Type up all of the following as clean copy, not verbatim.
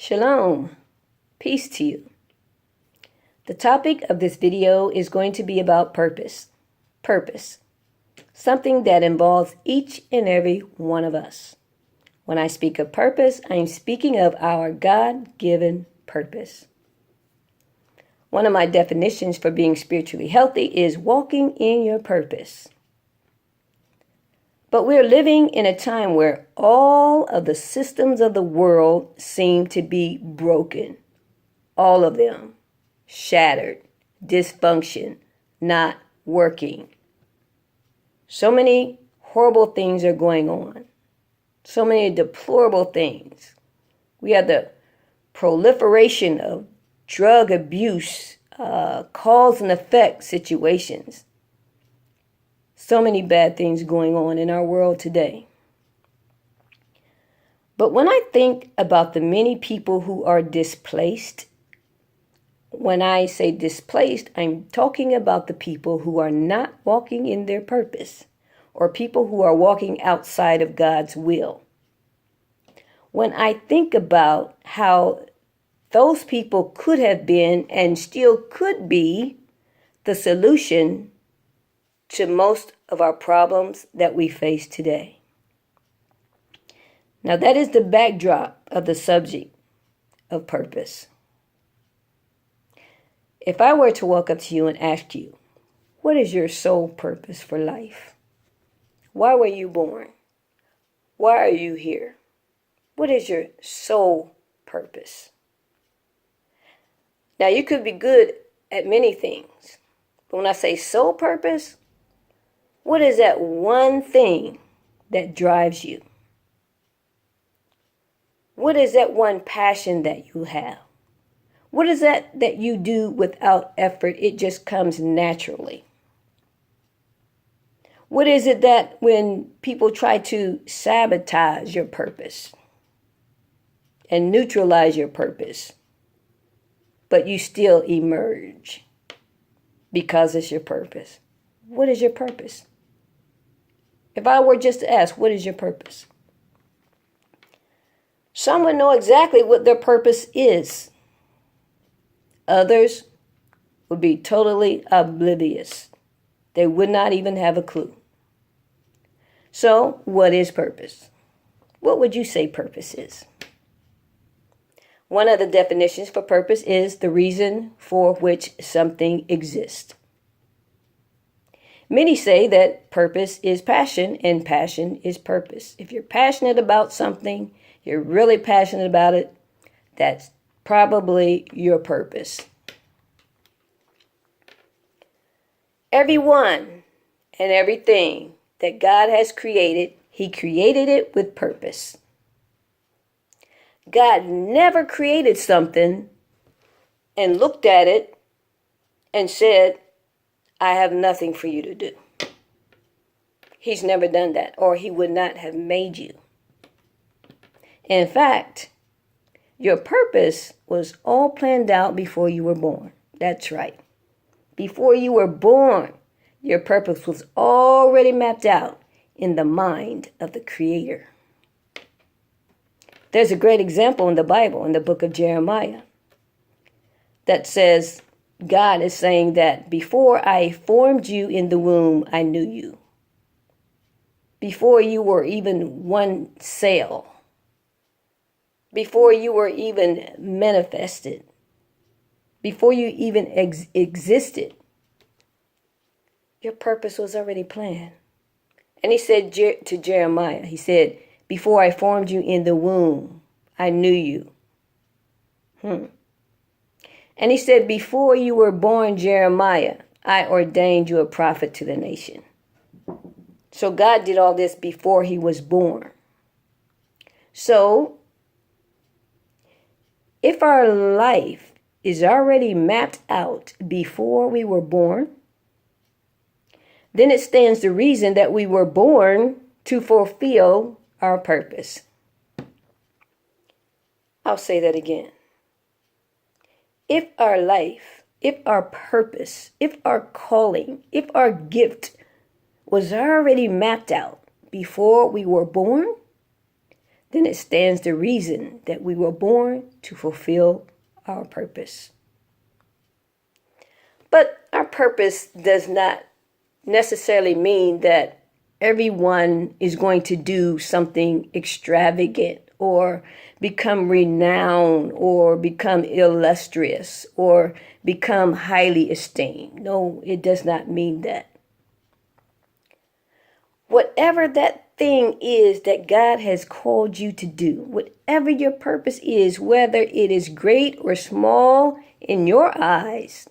Shalom, peace to you. The topic of this video is going to be about purpose. Purpose, something that involves each and every one of us. When I speak of purpose, I am speaking of our God-given purpose. One of my definitions for being spiritually healthy is walking in your purpose. But we're living in a time where all of the systems of the world seem to be broken. All of them. Shattered. Dysfunction. Not working. So many horrible things are going on. So many deplorable things. We have the proliferation of drug abuse, cause and effect situations. So many bad things going on in our world today. But when I think about the many people who are displaced, when I say displaced, I'm talking about the people who are not walking in their purpose, or people who are walking outside of God's will. When I think about how those people could have been and still could be the solution to most of our problems that we face today. Now that is the backdrop of the subject of purpose. If I were to walk up to you and ask you, what is your sole purpose for life? Why were you born? Why are you here? What is your sole purpose? Now you could be good at many things, but when I say sole purpose, what is that one thing that drives you? What is that one passion that you have? What is that you do without effort? It just comes naturally. What is it that when people try to sabotage your purpose and neutralize your purpose, but you still emerge because it's your purpose? What is your purpose? If I were just to ask, what is your purpose? Some would know exactly what their purpose is. Others would be totally oblivious. They would not even have a clue. So, what is purpose? What would you say purpose is? One of the definitions for purpose is the reason for which something exists. Many say that purpose is passion and passion is purpose. If you're passionate about something, you're really passionate about it, that's probably your purpose. Everyone and everything that God has created, He created it with purpose. God never created something and looked at it and said, I have nothing for you to do. He's never done that, or He would not have made you. In fact, your purpose was all planned out before you were born. That's right. Before you were born, your purpose was already mapped out in the mind of the Creator. There's a great example in the Bible, in the book of Jeremiah, that says, God is saying that before I formed you in the womb, I knew you. Before you were even one cell. Before you were even manifested. Before you even existed. Your purpose was already planned. And He said to Jeremiah, He said, before I formed you in the womb, I knew you. And He said, before you were born, Jeremiah, I ordained you a prophet to the nation. So God did all this before He was born. So, if our life is already mapped out before we were born, then it stands to reason that we were born to fulfill our purpose. I'll say that again. If our life, if our purpose, if our calling, if our gift was already mapped out before we were born, then it stands to reason that we were born to fulfill our purpose. But our purpose does not necessarily mean that everyone is going to do something extravagant or become renowned or become illustrious or become highly esteemed. No, it does not mean that. Whatever that thing is that God has called you to do, whatever your purpose is, whether it is great or small in your eyes,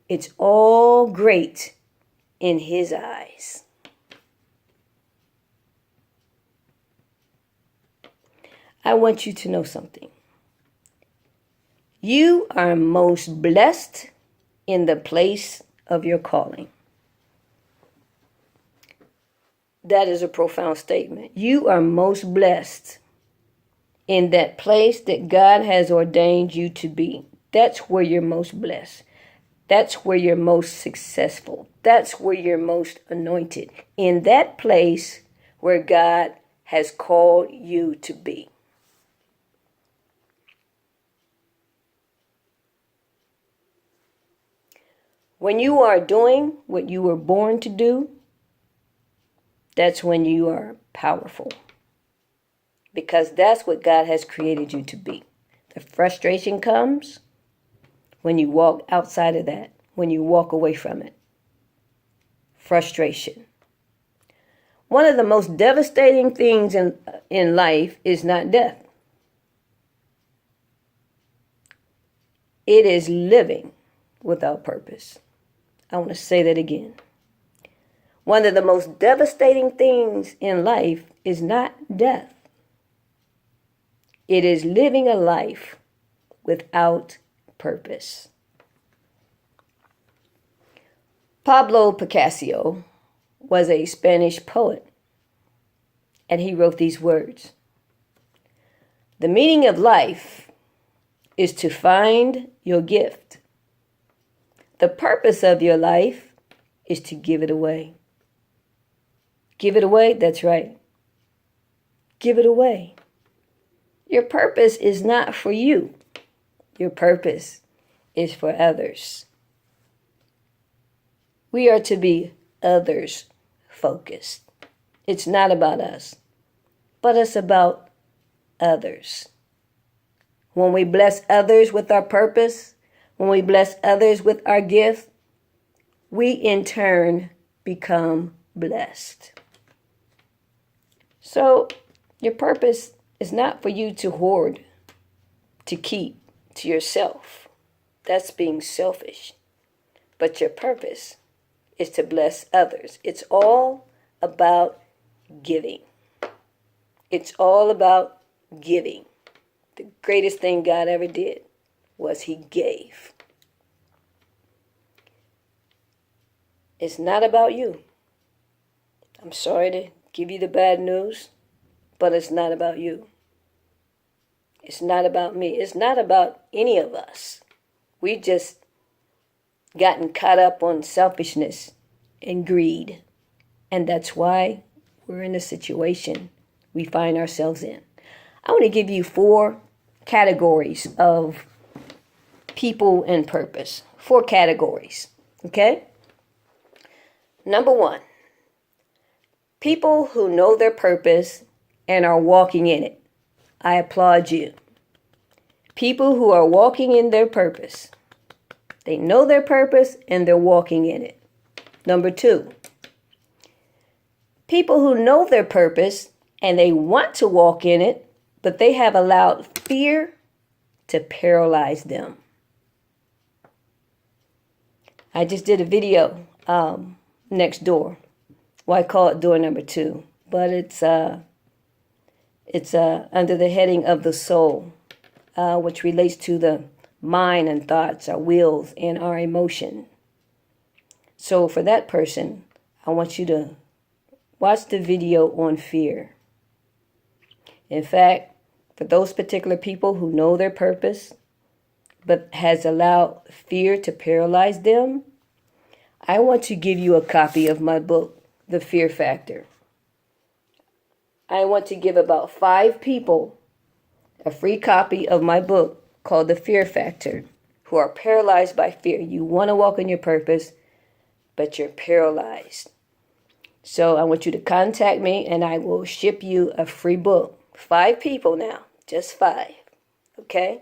it's all great in His eyes. I want you to know something. You are most blessed in the place of your calling. That is a profound statement. You are most blessed in that place that God has ordained you to be. That's where you're most blessed. That's where you're most successful. That's where you're most anointed. In that place where God has called you to be. When you are doing what you were born to do, that's when you are powerful. Because that's what God has created you to be. The frustration comes when you walk outside of that, when you walk away from it. Frustration. One of the most devastating things in life is not death. It is living without purpose. I want to say that again. One of the most devastating things in life is not death. It is living a life without purpose. Pablo Picasso was a Spanish poet, and he wrote these words. The meaning of life is to find your gift. The purpose of your life is to give it away. Give it away? That's right. Give it away. Your purpose is not for you. Your purpose is for others. We are to be others focused. It's not about us, but it's about others. When we bless others with our purpose, when we bless others with our gift, we in turn become blessed. So your purpose is not for you to hoard, to keep to yourself. That's being selfish. But your purpose is to bless others. It's all about giving. It's all about giving. The greatest thing God ever did was He gave. It's not about you. I'm sorry to give you the bad news, but it's not about you. It's not about me. It's not about any of us. We just gotten caught up on selfishness and greed. And that's why we're in the situation we find ourselves in. I want to give you 4 categories of people and purpose. 4 categories. Okay? Number 1, people who know their purpose and are walking in it. I applaud you. People who are walking in their purpose. They know their purpose and they're walking in it. Number 2, people who know their purpose and they want to walk in it, but they have allowed fear to paralyze them. I just did a video next door. Well, I call it door number 2, but it's under the heading of the soul, which relates to the mind and thoughts, our wills, and our emotion. So for that person, I want you to watch the video on fear. In fact, for those particular people who know their purpose, but has allowed fear to paralyze them, I want to give you a copy of my book, The Fear Factor. I want to give about 5 people a free copy of my book called The Fear Factor, who are paralyzed by fear. You want to walk in your purpose, but you're paralyzed. So I want you to contact me and I will ship you a free book. 5 people now, just 5. Okay?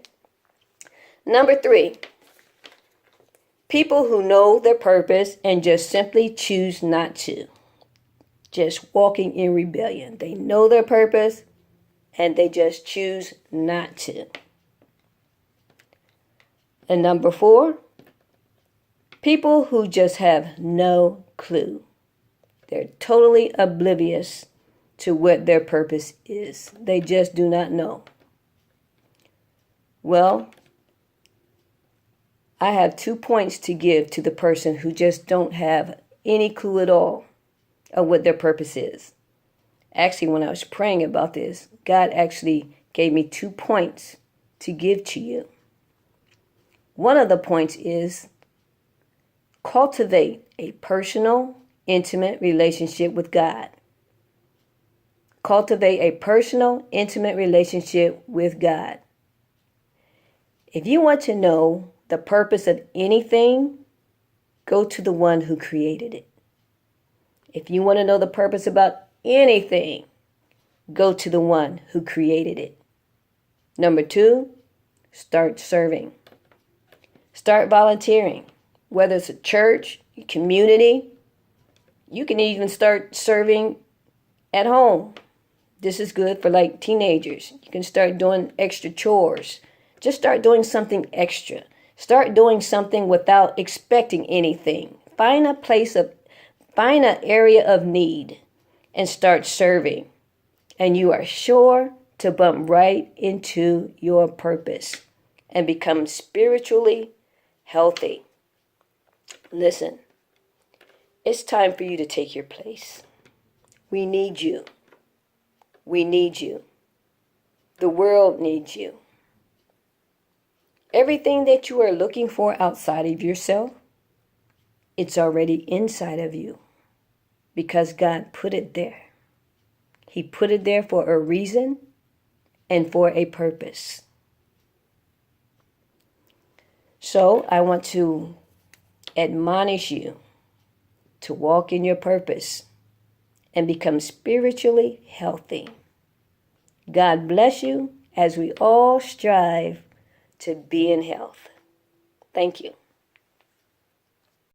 Number 3, people who know their purpose and just simply choose not to. Just walking in rebellion. They know their purpose and they just choose not to. And number 4, people who just have no clue. They're totally oblivious to what their purpose is. They just do not know. Well, I have 2 points to give to the person who just don't have any clue at all of what their purpose is. Actually, when I was praying about this, God actually gave me 2 points to give to you. One of the points is cultivate a personal, intimate relationship with God. Cultivate a personal, intimate relationship with God. If you want to know the purpose of anything, go to the one who created it. If you want to know the purpose about anything, go to the one who created it. Number 2, start serving. Start volunteering. Whether it's a church, a community, you can even start serving at home. This is good for like teenagers. You can start doing extra chores. Just start doing something extra. Start doing something without expecting anything. Find an area of need and start serving. And you are sure to bump right into your purpose and become spiritually healthy. Listen, it's time for you to take your place. We need you. We need you. The world needs you. Everything that you are looking for outside of yourself, it's already inside of you because God put it there. He put it there for a reason and for a purpose. So I want to admonish you to walk in your purpose and become spiritually healthy. God bless you as we all strive to be in health. Thank you.